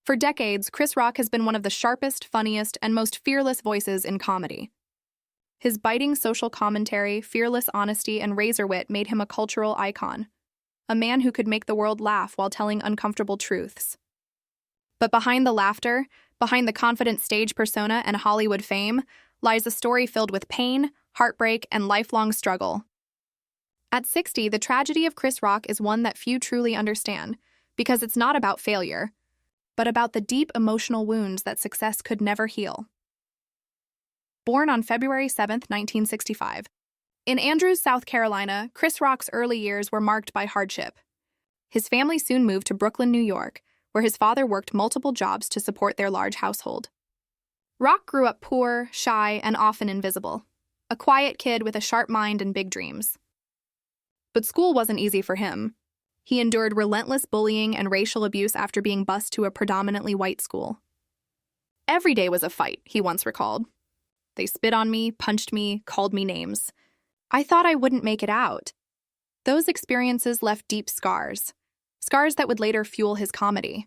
For decades, Chris Rock has been one of the sharpest, funniest, and most fearless voices in comedy. His biting social commentary, fearless honesty, and razor wit made him a cultural icon, a man who could make the world laugh while telling uncomfortable truths. But behind the laughter, behind the confident stage persona and Hollywood fame, lies a story filled with pain, heartbreak, and lifelong struggle. At 60, the tragedy of Chris Rock is one that few truly understand, because it's not about failure, but about the deep emotional wounds that success could never heal. Born on February 7, 1965, in Andrews, South Carolina, Chris Rock's early years were marked by hardship. His family soon moved to Brooklyn, New York, where his father worked multiple jobs to support their large household. Rock grew up poor, shy, and often invisible, a quiet kid with a sharp mind and big dreams. But school wasn't easy for him. He endured relentless bullying and racial abuse after being bused to a predominantly white school. "Every day was a fight," he once recalled. "They spit on me, punched me, called me names. I thought I wouldn't make it out." Those experiences left deep scars that would later fuel his comedy.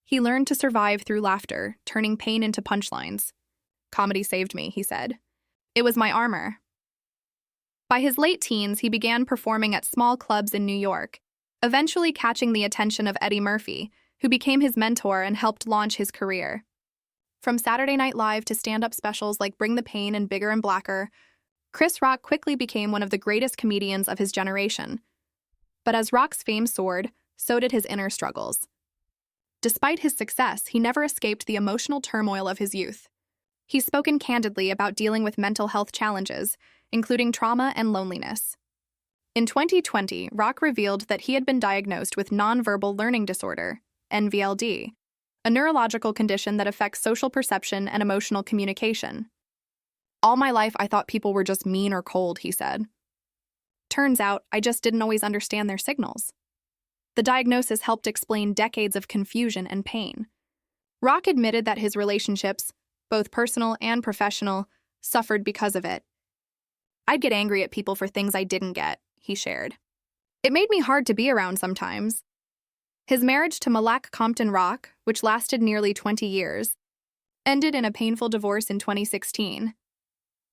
He learned to survive through laughter, turning pain into punchlines. "Comedy saved me," he said. "It was my armor." By his late teens, he began performing at small clubs in New York, eventually catching the attention of Eddie Murphy, who became his mentor and helped launch his career. From Saturday Night Live to stand-up specials like Bring the Pain and Bigger and Blacker, Chris Rock quickly became one of the greatest comedians of his generation. But as Rock's fame soared, so did his inner struggles. Despite his success, he never escaped the emotional turmoil of his youth. He's spoken candidly about dealing with mental health challenges, including trauma and loneliness. In 2020, Rock revealed that he had been diagnosed with nonverbal learning disorder, NVLD, a neurological condition that affects social perception and emotional communication. "All my life, I thought people were just mean or cold," he said. "Turns out, I just didn't always understand their signals." The diagnosis helped explain decades of confusion and pain. Rock admitted that his relationships, both personal and professional, suffered because of it. "I'd get angry at people for things I didn't get," he shared. "It made me hard to be around sometimes." His marriage to Malak Compton Rock, which lasted nearly 20 years, ended in a painful divorce in 2016.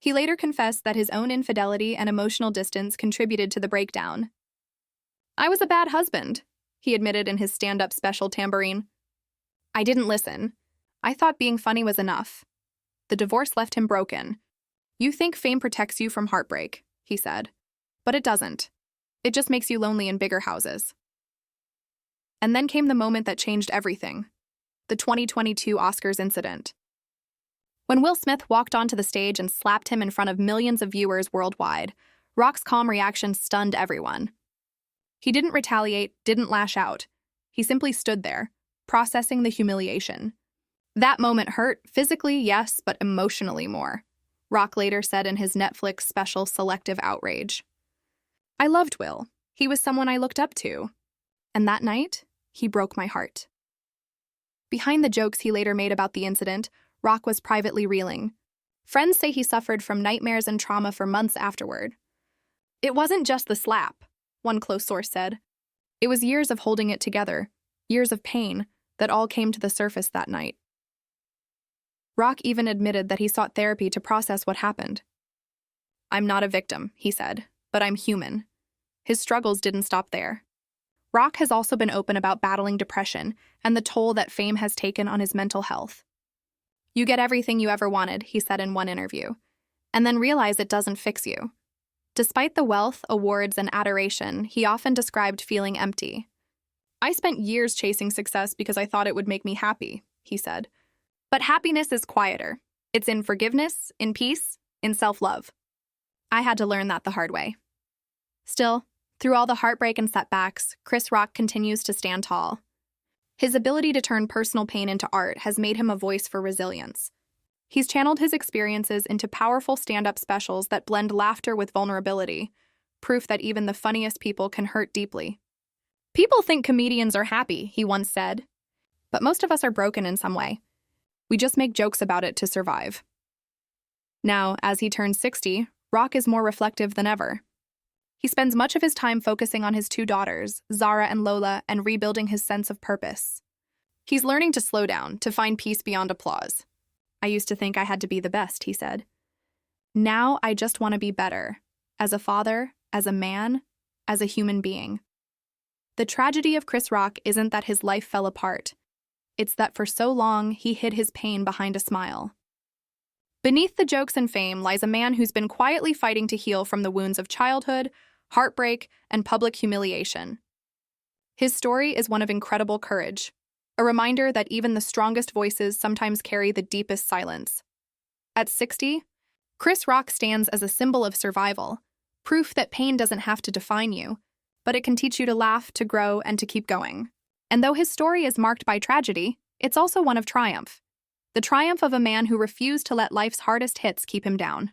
He later confessed that his own infidelity and emotional distance contributed to the breakdown. "I was a bad husband," he admitted in his stand-up special Tambourine. "I didn't listen. I thought being funny was enough." The divorce left him broken. "You think fame protects you from heartbreak," he said. "But it doesn't. It just makes you lonely in bigger houses." And then came the moment that changed everything: the 2022 Oscars incident. When Will Smith walked onto the stage and slapped him in front of millions of viewers worldwide, Rock's calm reaction stunned everyone. He didn't retaliate, didn't lash out. He simply stood there, processing the humiliation. "That moment hurt, physically, yes, but emotionally more," Rock later said in his Netflix special Selective Outrage. "I loved Will. He was someone I looked up to. And that night, he broke my heart." Behind the jokes he later made about the incident, Rock was privately reeling. Friends say he suffered from nightmares and trauma for months afterward. "It wasn't just the slap," one close source said. "It was years of holding it together, years of pain, that all came to the surface that night." Rock even admitted that he sought therapy to process what happened. "I'm not a victim," he said, "but I'm human." His struggles didn't stop there. Rock has also been open about battling depression and the toll that fame has taken on his mental health. "You get everything you ever wanted," he said in one interview, "and then realize it doesn't fix you." Despite the wealth, awards, and adoration, he often described feeling empty. "I spent years chasing success because I thought it would make me happy," he said. "But happiness is quieter. It's in forgiveness, in peace, in self-love. I had to learn that the hard way." Still, through all the heartbreak and setbacks, Chris Rock continues to stand tall. His ability to turn personal pain into art has made him a voice for resilience. He's channeled his experiences into powerful stand-up specials that blend laughter with vulnerability, proof that even the funniest people can hurt deeply. "People think comedians are happy," he once said, "but most of us are broken in some way. We just make jokes about it to survive." Now, as he turns 60, Rock is more reflective than ever. He spends much of his time focusing on his two daughters, Zara and Lola, and rebuilding his sense of purpose. He's learning to slow down, to find peace beyond applause. I used to think I had to be the best, he said. Now I just want to be better, as a father, as a man, as a human being. The tragedy of Chris Rock isn't that his life fell apart. It's that for so long, he hid his pain behind a smile. Beneath the jokes and fame lies a man who's been quietly fighting to heal from the wounds of childhood, heartbreak, and public humiliation. His story is one of incredible courage, a reminder that even the strongest voices sometimes carry the deepest silence. At 60, Chris Rock stands as a symbol of survival, proof that pain doesn't have to define you, but it can teach you to laugh, to grow, and to keep going. And though his story is marked by tragedy, it's also one of triumph. The triumph of a man who refused to let life's hardest hits keep him down.